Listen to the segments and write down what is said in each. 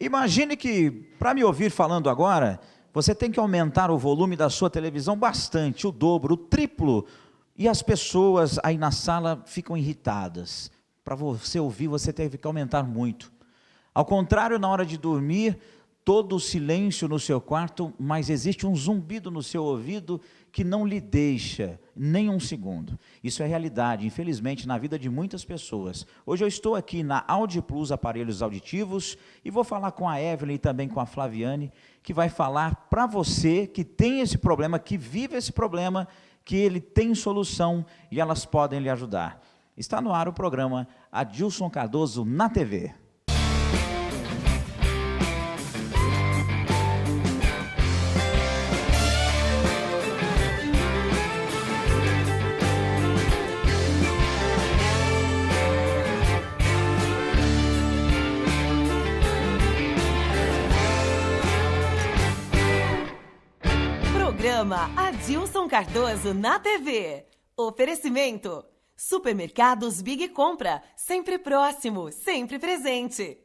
Imagine que, para me ouvir falando agora, você tem que aumentar o volume da sua televisão bastante, o dobro, o triplo, e as pessoas aí na sala ficam irritadas. Para você ouvir, você teve que aumentar muito. Ao contrário, na hora de dormir, todo o silêncio no seu quarto, mas existe um zumbido no seu ouvido que não lhe deixa nem um segundo. Isso é realidade, infelizmente, na vida de muitas pessoas. Hoje eu estou aqui na Audi Plus Aparelhos Auditivos e vou falar com a Evelyn e também com a Flaviane, que vai falar para você que tem esse problema, que vive esse problema, que ele tem solução e elas podem lhe ajudar. Está no ar o programa Adilson Cardoso na TV. Programa Adilson Cardoso na TV. Oferecimento: Supermercados Big Compra, sempre próximo, sempre presente.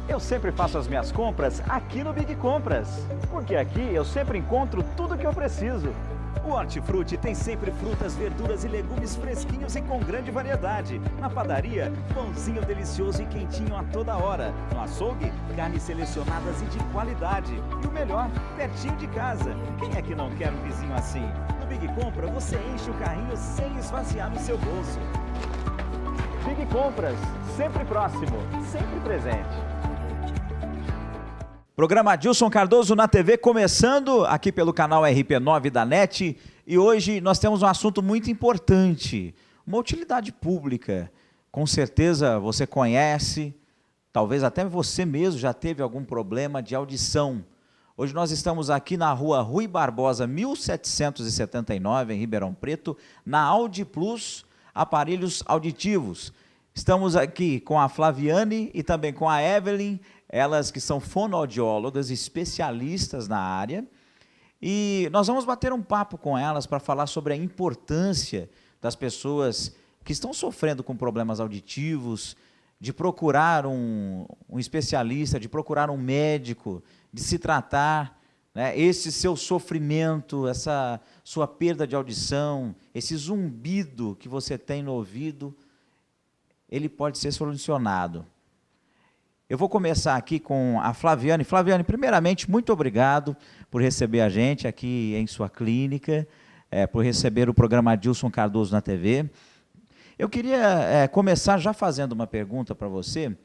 Eu sempre faço as minhas compras aqui no Big Compras, porque aqui eu sempre encontro tudo que eu preciso. O Hortifruti tem sempre frutas, verduras e legumes fresquinhos e com grande variedade. Na padaria, pãozinho delicioso e quentinho a toda hora. No açougue, carnes selecionadas e de qualidade. E o melhor, pertinho de casa. Quem é que não quer um vizinho assim? No Big Compra, você enche o carrinho sem esvaziar no seu bolso. Big Compras, sempre próximo, sempre presente. Programa Adilson Cardoso na TV, começando aqui pelo canal RP9 da NET, e hoje nós temos um assunto muito importante, uma utilidade pública. Com certeza você conhece, talvez até você mesmo já teve algum problema de audição. Hoje nós estamos aqui na rua Rui Barbosa, 1779, em Ribeirão Preto, na Audi Plus Aparelhos Auditivos. Estamos aqui com a Flaviane e também com a Evelyn, elas que são fonoaudiólogas, especialistas na área, e nós vamos bater um papo com elas para falar sobre a importância das pessoas que estão sofrendo com problemas auditivos, de procurar um especialista, de procurar um médico, de se tratar, né, esse seu sofrimento, essa sua perda de audição, esse zumbido que você tem no ouvido, ele pode ser solucionado. Eu vou começar aqui com a Flaviane. Flaviane, primeiramente, muito obrigado por receber a gente aqui em sua clínica, por receber o programa Adilson Cardoso na TV. Eu queria começar já fazendo uma pergunta para você,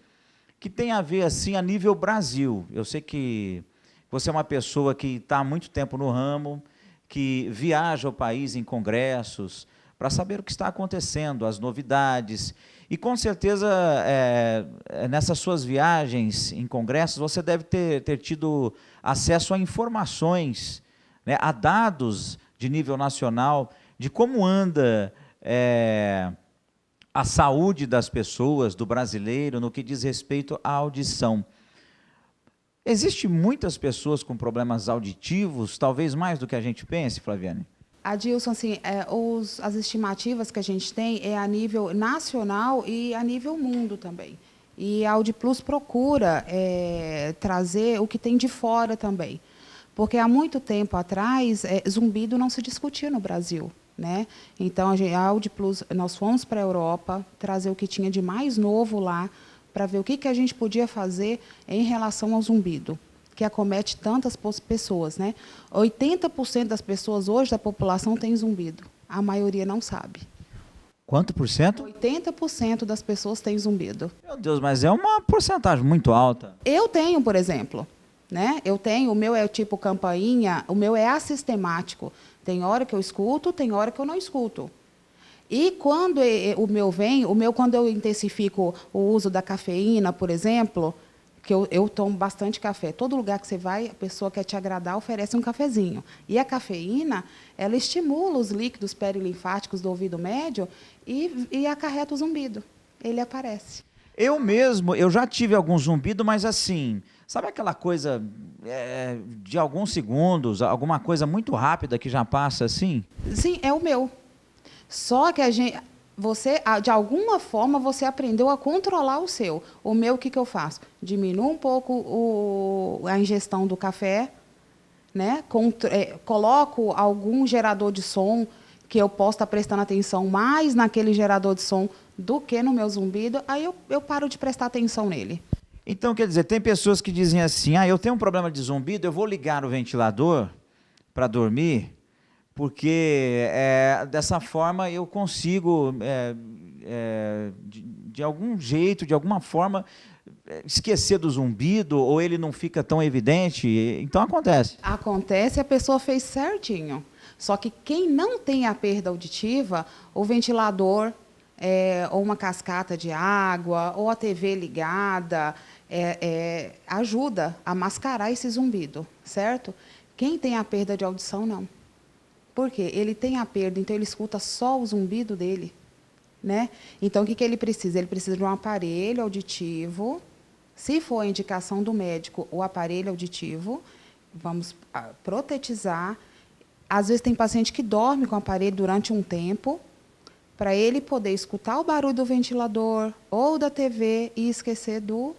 que tem a ver assim a nível Brasil. Eu sei que você é uma pessoa que está há muito tempo no ramo, que viaja ao país em congressos, para saber o que está acontecendo, as novidades. E, com certeza, nessas suas viagens em congressos, você deve ter tido acesso a informações, né, a dados de nível nacional, de como anda a saúde das pessoas, do brasileiro, no que diz respeito à audição. Existem muitas pessoas com problemas auditivos, talvez mais do que a gente pense, Flaviane? Adilson, assim, as estimativas que a gente tem é a nível nacional e a nível mundo também. E a Audi Plus procura trazer o que tem de fora também. Porque há muito tempo atrás, zumbido não se discutia no Brasil, né? Então, a Audi Plus, nós fomos para a Europa trazer o que tinha de mais novo lá, para ver o que a gente podia fazer em relação ao zumbido, que acomete tantas pessoas, né? 80% das pessoas hoje da população tem zumbido. A maioria não sabe. Quanto por cento? 80% das pessoas têm zumbido. Meu Deus, mas é uma porcentagem muito alta. Eu tenho, por exemplo, né? Eu tenho, o meu é tipo campainha, o meu é assistemático. Tem hora que eu escuto, tem hora que eu não escuto. E quando quando eu intensifico o uso da cafeína, por exemplo, que eu tomo bastante café. Todo lugar que você vai, a pessoa quer te agradar, oferece um cafezinho. E a cafeína, ela estimula os líquidos perilinfáticos do ouvido médio e acarreta o zumbido. Ele aparece. Eu já tive algum zumbido, mas assim, sabe aquela coisa de alguns segundos, alguma coisa muito rápida que já passa assim? Sim, é o meu. Só que você, de alguma forma, você aprendeu a controlar o seu. O meu, o que eu faço? Diminuo um pouco a ingestão do café, né? Coloco algum gerador de som que eu posso estar prestando atenção mais naquele gerador de som do que no meu zumbido, aí eu paro de prestar atenção nele. Então, quer dizer, tem pessoas que dizem assim, eu tenho um problema de zumbido, eu vou ligar o ventilador para dormir, porque dessa forma eu consigo, de algum jeito, de alguma forma, esquecer do zumbido, ou ele não fica tão evidente. Então acontece. Acontece, a pessoa fez certinho. Só que quem não tem a perda auditiva, o ventilador, ou uma cascata de água, ou a TV ligada, ajuda a mascarar esse zumbido, certo? Quem tem a perda de audição, não. Por quê? Ele tem a perda, então ele escuta só o zumbido dele, né? Então, o que ele precisa? Ele precisa de um aparelho auditivo. Se for a indicação do médico, o aparelho auditivo, vamos protetizar. Às vezes, tem paciente que dorme com o aparelho durante um tempo, para ele poder escutar o barulho do ventilador ou da TV e esquecer do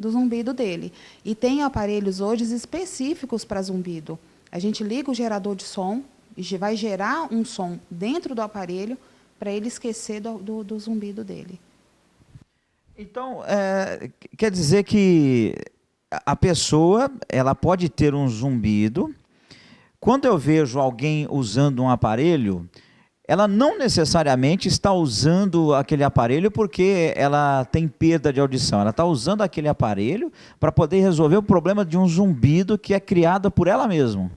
zumbido dele. E tem aparelhos hoje específicos para zumbido. A gente liga o gerador de som, e vai gerar um som dentro do aparelho para ele esquecer do zumbido dele. Então, quer dizer que a pessoa ela pode ter um zumbido. Quando eu vejo alguém usando um aparelho, ela não necessariamente está usando aquele aparelho porque ela tem perda de audição. Ela está usando aquele aparelho para poder resolver o problema de um zumbido que é criado por ela mesma.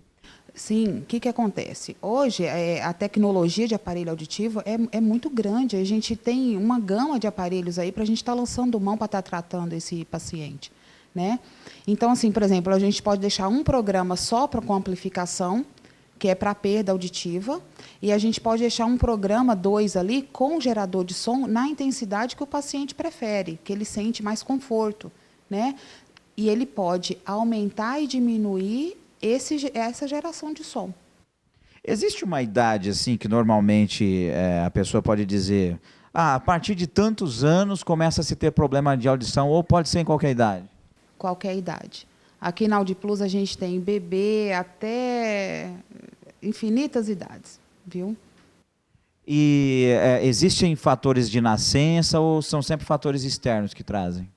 Sim, o que acontece? Hoje, a tecnologia de aparelho auditivo é muito grande. A gente tem uma gama de aparelhos aí para a gente estar lançando mão para estar tratando esse paciente, né? Então, assim, por exemplo, a gente pode deixar um programa só com amplificação, que é para perda auditiva, e a gente pode deixar um programa, 2 ali, com gerador de som na intensidade que o paciente prefere, que ele sente mais conforto, né? E ele pode aumentar e diminuir essa geração de som. Existe uma idade assim que normalmente a pessoa pode dizer, a partir de tantos anos começa a se ter problema de audição, ou pode ser em qualquer idade? Qualquer idade. Aqui na Audiplus a gente tem bebê até infinitas idades, viu? E existem fatores de nascença ou são sempre fatores externos que trazem?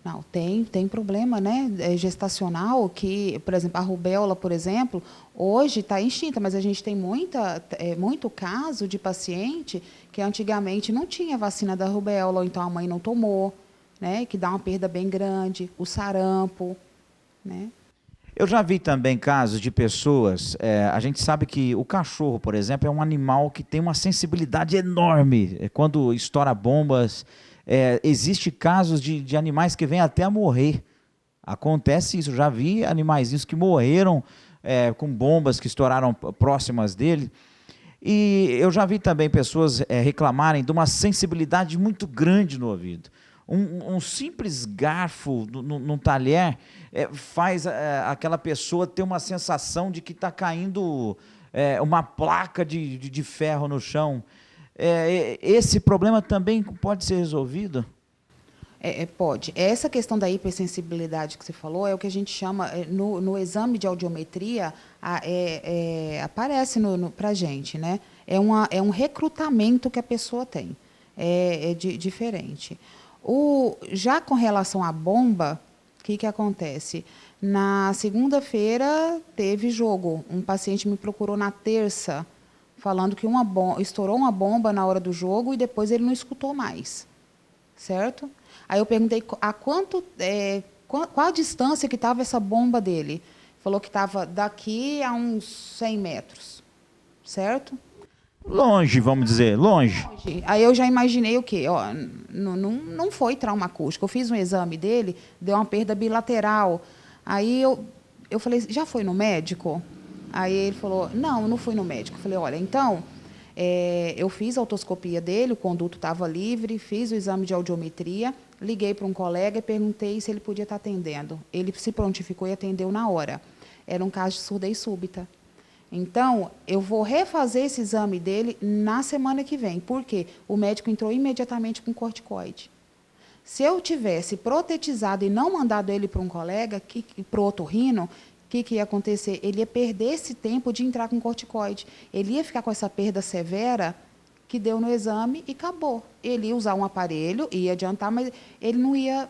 Não, tem problema, né, gestacional, que, por exemplo, a rubéola, por exemplo, hoje está extinta, mas a gente tem muito caso de paciente que antigamente não tinha vacina da rubéola, ou então a mãe não tomou, né, que dá uma perda bem grande, o sarampo, né? Eu já vi também casos de pessoas, a gente sabe que o cachorro, por exemplo, é um animal que tem uma sensibilidade enorme, quando estoura bombas. Existe casos de animais que vêm até a morrer. Acontece isso. Já vi animaizinhos que morreram com bombas que estouraram próximas dele. E eu já vi também pessoas reclamarem de uma sensibilidade muito grande no ouvido. Um simples garfo num talher faz aquela pessoa ter uma sensação de que está caindo uma placa de ferro no chão. Esse problema também pode ser resolvido? Pode. Essa questão da hipersensibilidade que você falou é o que a gente chama, no exame de audiometria, aparece para a gente, né? É um recrutamento que a pessoa tem, diferente. Já com relação à bomba, o que acontece? Na segunda-feira teve jogo, um paciente me procurou na terça, falando que estourou uma bomba na hora do jogo e depois ele não escutou mais, certo? Aí eu perguntei qual a distância que estava essa bomba dele. Falou que estava daqui a uns 100 metros, certo? Longe, vamos dizer, longe. Aí eu já imaginei o quê? Não foi trauma acústico. Eu fiz um exame dele, deu uma perda bilateral. Aí eu falei, já foi no médico? Aí ele falou, não fui no médico. Eu falei, olha, então, eu fiz a otoscopia dele, o conduto estava livre, fiz o exame de audiometria, liguei para um colega e perguntei se ele podia estar atendendo. Ele se prontificou e atendeu na hora. Era um caso de surdez súbita. Então, eu vou refazer esse exame dele na semana que vem. Por quê? O médico entrou imediatamente com corticoide. Se eu tivesse protetizado e não mandado ele para um colega, para o otorrino, o que ia acontecer? Ele ia perder esse tempo de entrar com corticoide. Ele ia ficar com essa perda severa que deu no exame e acabou. Ele ia usar um aparelho, ia adiantar, mas ele não ia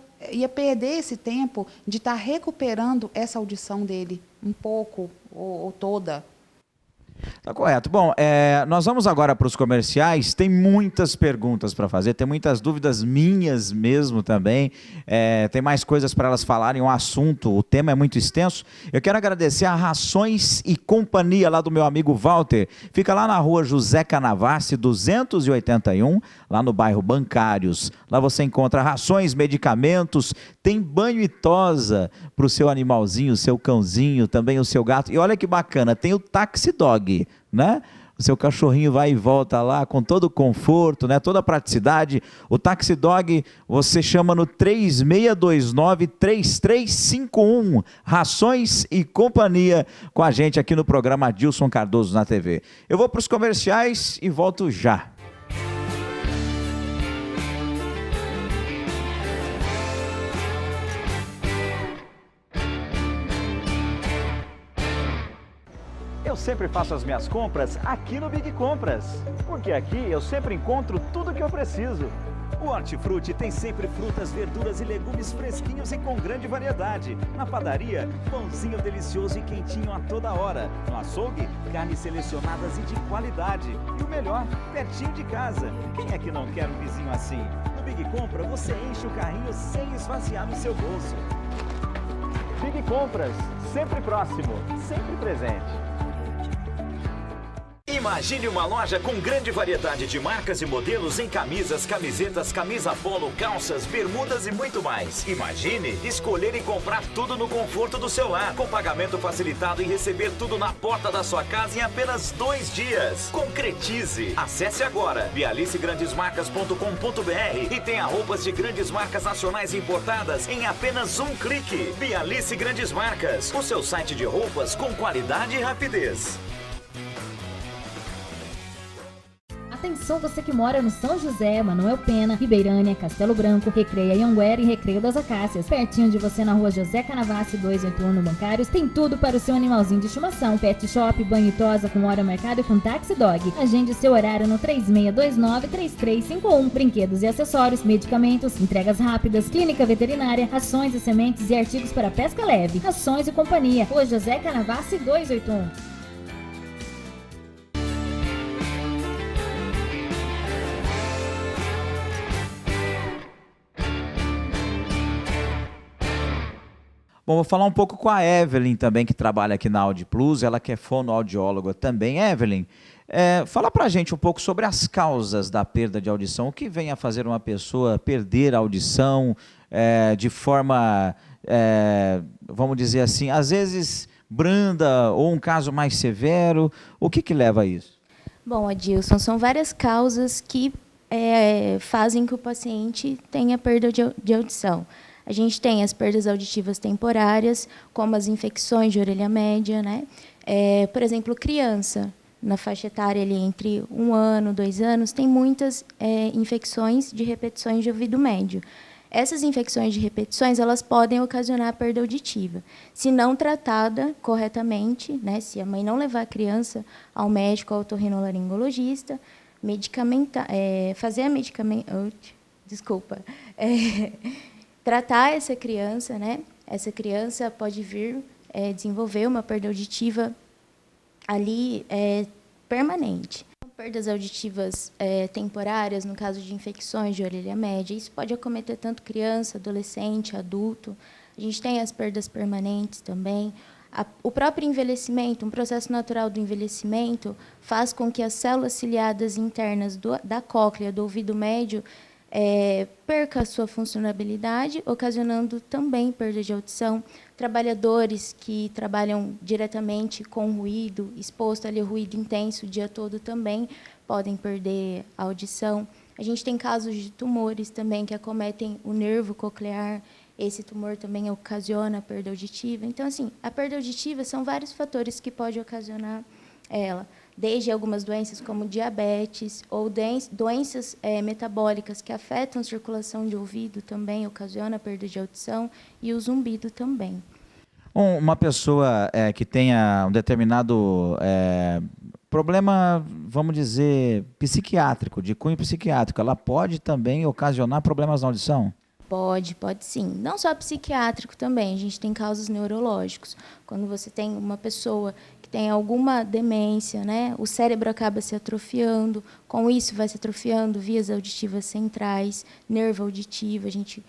perder esse tempo de estar recuperando essa audição dele, um pouco ou toda. Tá correto. Bom, nós vamos agora para os comerciais. Tem muitas perguntas para fazer, tem muitas dúvidas minhas mesmo também. Tem mais coisas para elas falarem. O assunto, o tema é muito extenso. Eu quero agradecer a Rações e Companhia, lá do meu amigo Walter. Fica lá na rua José Canavassi, 281, lá no bairro Bancários. Lá você encontra rações, medicamentos, tem banho e tosa para o seu animalzinho, o seu cãozinho, também o seu gato. E olha que bacana, tem o Taxi Dog, né? O seu cachorrinho vai e volta lá com todo o conforto, né? Toda a praticidade. O Taxi Dog você chama no 3629-3351. Rações e Companhia com a gente aqui no programa Adilson Cardoso na TV. Eu vou para os comerciais e volto já. Eu sempre faço as minhas compras aqui no Big Compras, porque aqui eu sempre encontro tudo o que eu preciso. O Hortifruti tem sempre frutas, verduras e legumes fresquinhos e com grande variedade. Na padaria, pãozinho delicioso e quentinho a toda hora. No açougue, carnes selecionadas e de qualidade. E o melhor, pertinho de casa. Quem é que não quer um vizinho assim? No Big Compra, você enche o carrinho sem esvaziar no seu bolso. Big Compras, sempre próximo, sempre presente. Imagine uma loja com grande variedade de marcas e modelos em camisas, camisetas, camisa polo, calças, bermudas e muito mais. Imagine escolher e comprar tudo no conforto do seu lar, com pagamento facilitado e receber tudo na porta da sua casa em apenas 2 dias. Concretize! Acesse agora bialicegrandes-marcas.com.br e tenha roupas de grandes marcas nacionais importadas em apenas um clique. Bialice Grandes Marcas, o seu site de roupas com qualidade e rapidez. Atenção você que mora no São José, Manuel Pena, Ribeirânia, Castelo Branco, Recreio Anhanguera e Recreio das Acácias. Pertinho de você na rua José Canavassi 281 no Bancários, tem tudo para o seu animalzinho de estimação. Pet shop, banho e tosa com hora marcada e com Taxi Dog. Agende o seu horário no 3629-3351. Brinquedos e acessórios, medicamentos, entregas rápidas, clínica veterinária, rações e sementes e artigos para pesca leve. Rações e Companhia, rua José Canavassi 281. Bom, vou falar um pouco com a Evelyn também, que trabalha aqui na Audi Plus, ela que é fonoaudióloga também. Evelyn, fala pra gente um pouco sobre as causas da perda de audição. O que vem a fazer uma pessoa perder a audição de forma, vamos dizer assim, às vezes branda ou um caso mais severo? O que leva a isso? Bom, Adilson, são várias causas que fazem que o paciente tenha perda de audição. A gente tem as perdas auditivas temporárias, como as infecções de orelha média, né? Por exemplo, criança, na faixa etária ali, entre 1 ano, 2 anos, tem muitas infecções de repetições de ouvido médio. Essas infecções de repetições, elas podem ocasionar perda auditiva. Se não tratada corretamente, né? Se a mãe não levar a criança ao médico, ao otorrinolaringologista, fazer a tratar essa criança, né? Essa criança pode vir desenvolver uma perda auditiva ali permanente. Perdas auditivas temporárias, no caso de infecções de orelha média, isso pode acometer tanto criança, adolescente, adulto. A gente tem as perdas permanentes também. O próprio envelhecimento, um processo natural do envelhecimento, faz com que as células ciliadas internas da cóclea, do ouvido médio, perca a sua funcionalidade, ocasionando também perda de audição. Trabalhadores que trabalham diretamente com ruído, exposto ali ao ruído intenso o dia todo, também podem perder a audição. A gente tem casos de tumores também que acometem o nervo coclear. Esse tumor também ocasiona a perda auditiva. Então, assim, a perda auditiva são vários fatores que podem ocasionar ela, desde algumas doenças como diabetes ou doenças metabólicas que afetam a circulação de ouvido também, ocasiona a perda de audição, e o zumbido também. Uma pessoa que tenha um determinado problema, vamos dizer, psiquiátrico, de cunho psiquiátrico, ela pode também ocasionar problemas na audição? Pode sim. Não só psiquiátrico também, a gente tem causas neurológicos. Quando você tem uma pessoa que tem alguma demência, né, o cérebro acaba se atrofiando, com isso vai se atrofiando vias auditivas centrais, nervo auditivo, a gente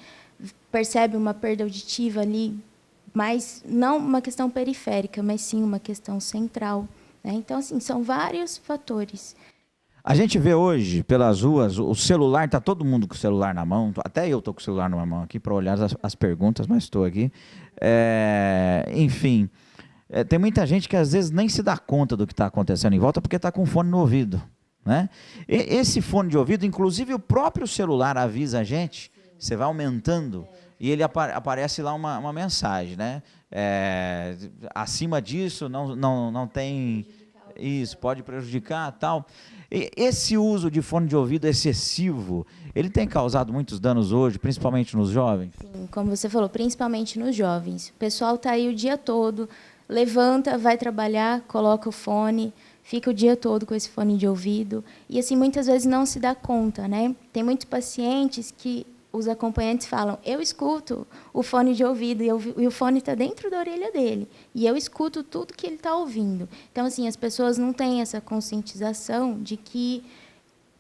percebe uma perda auditiva ali, mas não uma questão periférica, mas sim uma questão central, né? Então, assim, são vários fatores. A gente vê hoje, pelas ruas, o celular, está todo mundo com o celular na mão, até eu estou com o celular na mão aqui para olhar as perguntas, mas estou aqui. Enfim, tem muita gente que às vezes nem se dá conta do que está acontecendo em volta porque está com fone no ouvido, né? Esse fone de ouvido, inclusive o próprio celular avisa a gente, você vai aumentando e ele aparece lá uma mensagem, né? Acima disso não tem... Isso, pode prejudicar, tal. Esse uso de fone de ouvido excessivo, ele tem causado muitos danos hoje, principalmente nos jovens? Sim, como você falou, principalmente nos jovens. O pessoal está aí o dia todo, levanta, vai trabalhar, coloca o fone, fica o dia todo com esse fone de ouvido. E, assim, muitas vezes não se dá conta, né? Tem muitos pacientes que os acompanhantes falam, eu escuto o fone de ouvido e o fone está dentro da orelha dele. E eu escuto tudo que ele está ouvindo. Então, assim, as pessoas não têm essa conscientização de que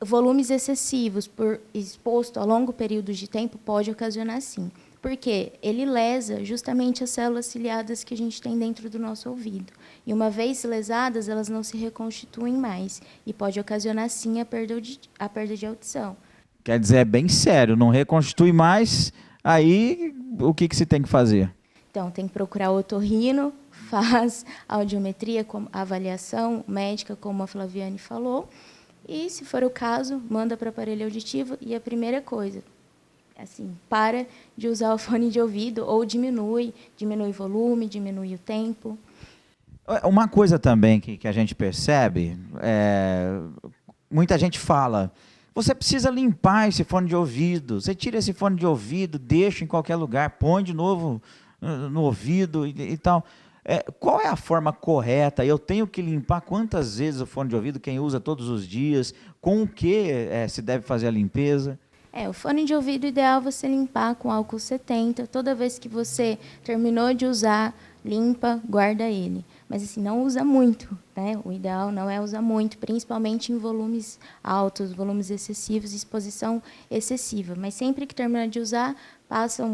volumes excessivos por exposto a longo período de tempo pode ocasionar, sim. Porque ele lesa justamente as células ciliadas que a gente tem dentro do nosso ouvido. E, uma vez lesadas, elas não se reconstituem mais. E pode ocasionar, sim, a perda de audição. Quer dizer, é bem sério, não reconstitui mais, aí o que se tem que fazer? Então, tem que procurar o otorrino, faz audiometria, a avaliação médica, como a Flaviane falou, e, se for o caso, manda para o aparelho auditivo, e a primeira coisa, assim, para de usar o fone de ouvido, ou diminui o volume, diminui o tempo. Uma coisa também que a gente percebe, muita gente fala... Você precisa limpar esse fone de ouvido. Você tira esse fone de ouvido, deixa em qualquer lugar, põe de novo no ouvido e tal. Qual é a forma correta? Eu tenho que limpar quantas vezes o fone de ouvido, quem usa todos os dias? Com o que se deve fazer a limpeza? O fone de ouvido ideal é você limpar com álcool 70. Toda vez que você terminou de usar, limpa, guarda ele. Mas, assim, não usa muito, né? O ideal não é usar muito, principalmente em volumes altos, volumes excessivos, exposição excessiva. Mas sempre que terminar de usar, passa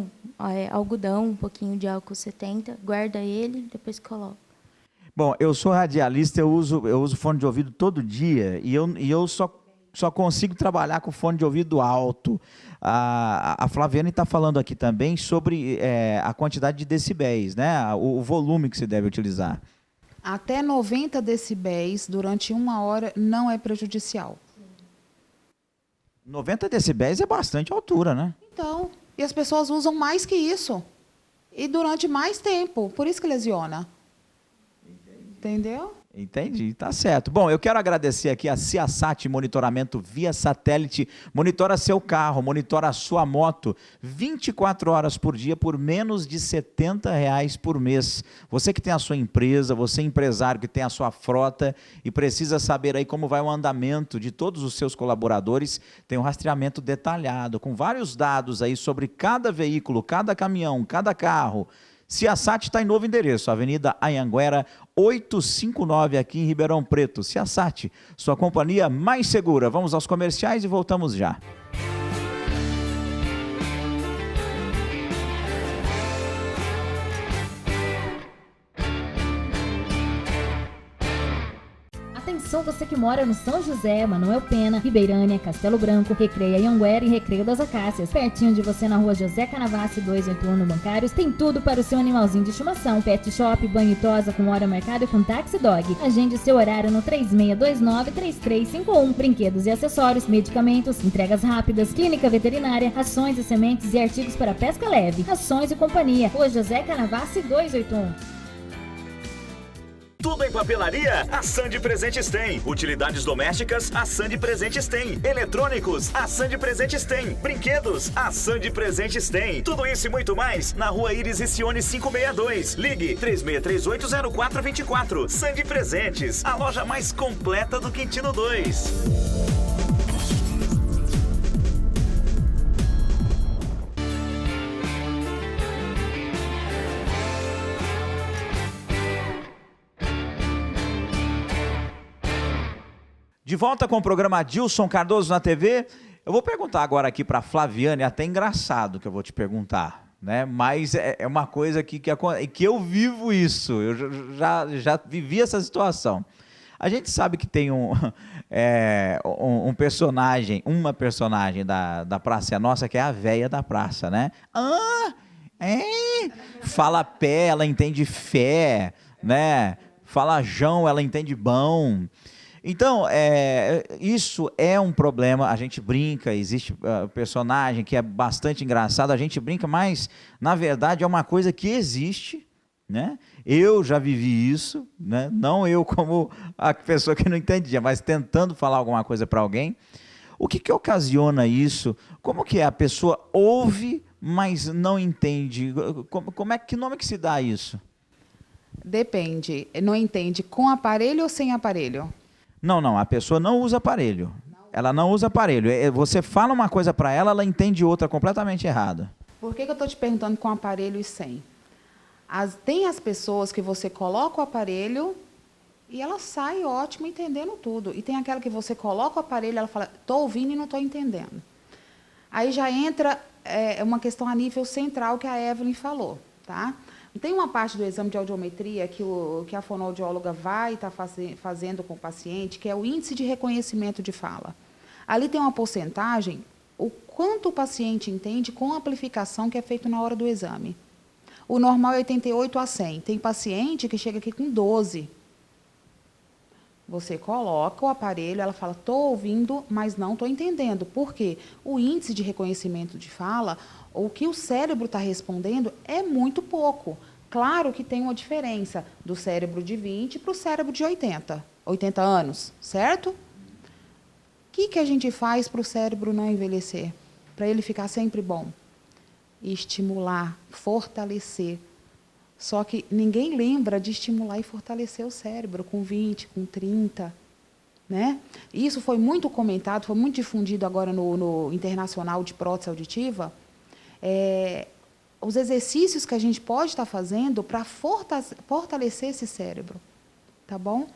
algodão, um pouquinho de álcool 70, guarda ele, depois coloca. Bom, eu sou radialista, eu uso fone de ouvido todo dia e eu só consigo trabalhar com fone de ouvido alto. A Flaviane está falando aqui também sobre a quantidade de decibéis, né? O volume que se deve utilizar. Até 90 decibéis durante 1 hora não é prejudicial. 90 decibéis é bastante altura, né? Então, e as pessoas usam mais que isso. E durante mais tempo, por isso que lesiona. Entendeu? Entendi, tá certo. Bom, eu quero agradecer aqui a Ciasat Monitoramento via satélite. Monitora seu carro, monitora a sua moto 24 horas por dia por menos de R$70 por mês. Você que tem a sua empresa, você empresário que tem a sua frota e precisa saber aí como vai o andamento de todos os seus colaboradores, tem um rastreamento detalhado, com vários dados aí sobre cada veículo, cada caminhão, cada carro. Ciasat está em novo endereço, Avenida Anhanguera, 859, aqui em Ribeirão Preto. Ciasat, sua companhia mais segura. Vamos aos comerciais e voltamos já. Atenção, você que mora no São José, Manuel Pena, Ribeirânia, Castelo Branco, Recreia Anhanguera e Recreio das Acácias. Pertinho de você na rua José Canavassi 281 Bancários, tem tudo para o seu animalzinho de estimação. Pet shop, banho e tosa com hora marcada e com táxi dog. Agende seu horário no 3629-3351. Brinquedos e acessórios, medicamentos, entregas rápidas, clínica veterinária, rações e sementes e artigos para pesca leve. Rações e companhia, rua José Canavassi 281. Tudo em papelaria? A Sandi Presentes tem. Utilidades domésticas? A Sandi Presentes tem. Eletrônicos? A Sandi Presentes tem. Brinquedos? A Sandi Presentes tem. Tudo isso e muito mais na Rua Iris e Cione 562. Ligue 36380424. Sandi Presentes, a loja mais completa do Quintino 2. De volta com o programa Adilson Cardoso na TV. Eu vou perguntar agora aqui para a Flaviane, até engraçado que eu vou te perguntar, né? Mas é uma coisa que eu vivo isso, eu já vivi essa situação. A gente sabe que tem um personagem, uma personagem da Praça é Nossa, que é a véia da praça, né? Fala pé, ela entende fé, né? Fala jão, ela entende bom. Então, isso é um problema, a gente brinca, existe personagem que é bastante engraçado, a gente brinca, mas, na verdade, é uma coisa que existe, né? Eu já vivi isso, né? Não eu como a pessoa que não entendia, mas tentando falar alguma coisa para alguém. O que ocasiona isso? Como que a pessoa ouve, mas não entende? Que nome que se dá isso? Depende, não entende com aparelho ou sem aparelho? Não, a pessoa não usa aparelho. Ela não usa aparelho. Você fala uma coisa para ela, ela entende outra completamente errada. Por que eu estou te perguntando com aparelho e sem? Tem as pessoas que você coloca o aparelho e ela sai ótimo entendendo tudo. E tem aquela que você coloca o aparelho e ela fala, estou ouvindo e não estou entendendo. Aí já entra uma questão a nível central que a Evelyn falou, tá? Tem uma parte do exame de audiometria que a fonoaudióloga vai estar fazendo com o paciente, que é o índice de reconhecimento de fala. Ali tem uma porcentagem, o quanto o paciente entende com a amplificação que é feito na hora do exame. O normal é 88 a 100. Tem paciente que chega aqui com 12. Você coloca o aparelho, ela fala, estou ouvindo, mas não estou entendendo. Por quê? O índice de reconhecimento de fala, o que o cérebro está respondendo, é muito pouco. Claro que tem uma diferença do cérebro de 20 para o cérebro de 80 anos, certo? O que a gente faz para o cérebro não envelhecer? Para ele ficar sempre bom? Estimular, fortalecer. Só que ninguém lembra de estimular e fortalecer o cérebro com 20, com 30. Né? Isso foi muito comentado, foi muito difundido agora no Internacional de Prótese Auditiva. Os exercícios que a gente pode estar fazendo para fortalecer esse cérebro. Tá bom?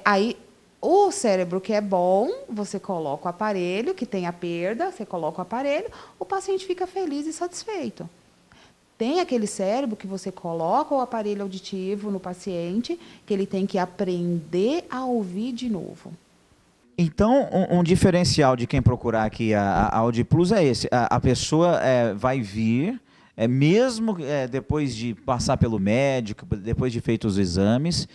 Aí, o cérebro que é bom, você coloca o aparelho, que tem a perda, você coloca o aparelho, o paciente fica feliz e satisfeito. Tem aquele cérebro que você coloca o aparelho auditivo no paciente, que ele tem que aprender a ouvir de novo. Então, um diferencial de quem procurar aqui a AudiPlus é esse. A pessoa vai vir, mesmo depois de passar pelo médico, depois de feitos os exames,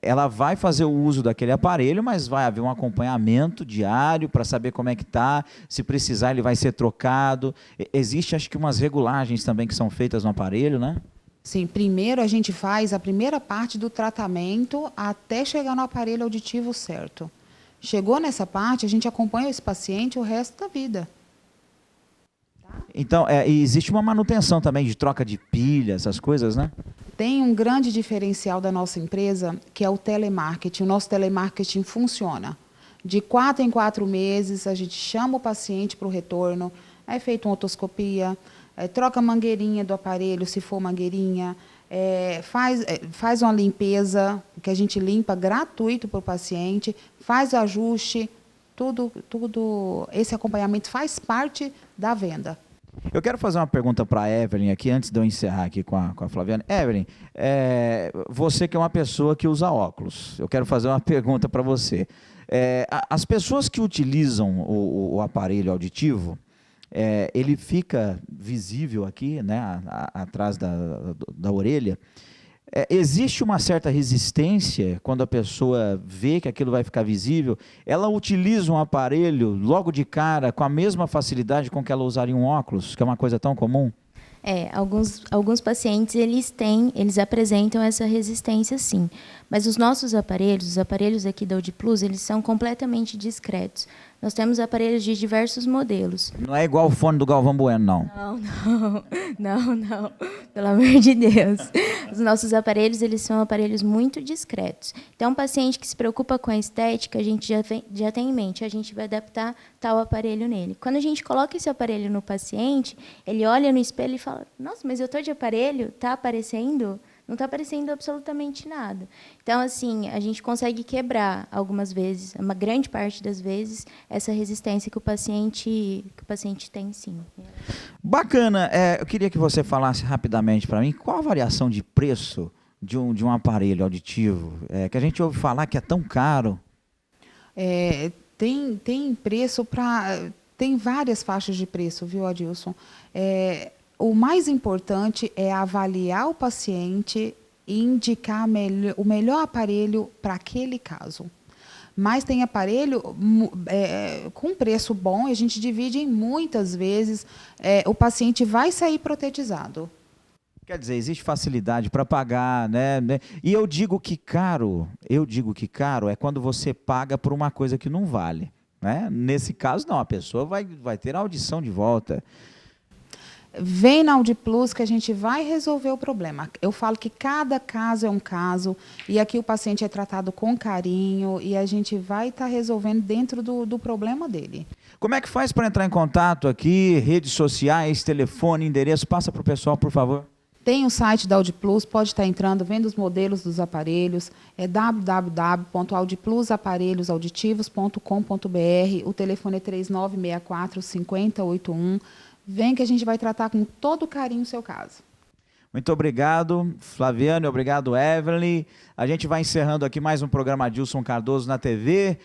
ela vai fazer o uso daquele aparelho, mas vai haver um acompanhamento diário para saber como é que está, se precisar ele vai ser trocado. Existe, acho que, umas regulagens também que são feitas no aparelho, né? Sim, primeiro a gente faz a primeira parte do tratamento até chegar no aparelho auditivo certo. Chegou nessa parte, a gente acompanha esse paciente o resto da vida. Então, existe uma manutenção também de troca de pilha, essas coisas, né? Tem um grande diferencial da nossa empresa, que é o telemarketing. O nosso telemarketing funciona. De 4 em 4 meses, a gente chama o paciente para o retorno, é feita uma otoscopia, troca a mangueirinha do aparelho, se for mangueirinha, faz uma limpeza, que a gente limpa gratuito para o paciente, faz o ajuste, tudo esse acompanhamento faz parte da venda. Eu quero fazer uma pergunta para a Evelyn aqui, antes de eu encerrar aqui com a Flaviane. Evelyn, você que é uma pessoa que usa óculos, eu quero fazer uma pergunta para você. As pessoas que utilizam o aparelho auditivo, ele fica visível aqui, né, atrás da orelha. Existe uma certa resistência quando a pessoa vê que aquilo vai ficar visível? Ela utiliza um aparelho logo de cara com a mesma facilidade com que ela usaria um óculos, que é uma coisa tão comum? Alguns pacientes, eles apresentam essa resistência, sim. Mas os nossos aparelhos, os aparelhos aqui da Audi Plus, eles são completamente discretos. Nós temos aparelhos de diversos modelos. Não é igual o fone do Galvão Bueno, não. Não. Pelo amor de Deus. Os nossos aparelhos, eles são aparelhos muito discretos. Então, um paciente que se preocupa com a estética, a gente já tem em mente, a gente vai adaptar tal aparelho nele. Quando a gente coloca esse aparelho no paciente, ele olha no espelho e fala, nossa, mas eu estou de aparelho? Está aparecendo? Não está aparecendo absolutamente nada. Então, assim, a gente consegue quebrar algumas vezes, uma grande parte das vezes, essa resistência que o paciente tem, sim. Bacana. Eu queria que você falasse rapidamente para mim qual a variação de preço de um aparelho auditivo, que a gente ouve falar que é tão caro. Tem preço para... Tem várias faixas de preço, viu, Adilson? O mais importante é avaliar o paciente e indicar o melhor aparelho para aquele caso. Mas tem aparelho com preço bom, e a gente divide em muitas vezes, o paciente vai sair protetizado. Quer dizer, existe facilidade para pagar, né? E eu digo que caro é quando você paga por uma coisa que não vale, né? Nesse caso, não, a pessoa vai ter a audição de volta. Vem na Audi Plus que a gente vai resolver o problema. Eu falo que cada caso é um caso, e aqui o paciente é tratado com carinho, e a gente vai estar resolvendo dentro do problema dele. Como é que faz para entrar em contato aqui? Redes sociais, telefone, endereço? Passa para o pessoal, por favor. Tem o site da Audi Plus, pode estar entrando, vendo os modelos dos aparelhos, é www.audiplusaparaelhosauditivos.com.br, o telefone é 3964-5081. Vem que a gente vai tratar com todo carinho o seu caso. Muito obrigado, Flaviane, obrigado, Evelyn. A gente vai encerrando aqui mais um programa Adilson Cardoso na TV.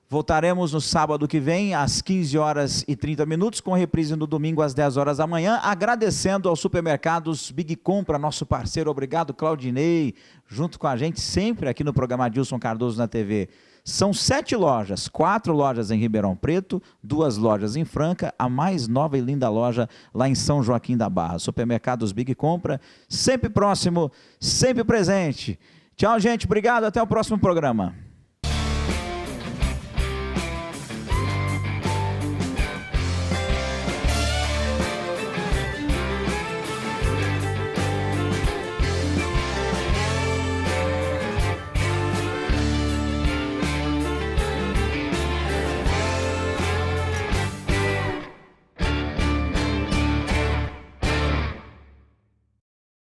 Voltaremos no sábado que vem, às 15h30, com reprise no domingo, às 10 horas da manhã. Agradecendo aos supermercados Big Compra, nosso parceiro. Obrigado, Claudinei, junto com a gente, sempre aqui no programa Adilson Cardoso na TV. São 7 lojas, 4 lojas em Ribeirão Preto, 2 lojas em Franca, a mais nova e linda loja lá em São Joaquim da Barra. Supermercados Big Compra, sempre próximo, sempre presente. Tchau, gente. Obrigado. Até o próximo programa.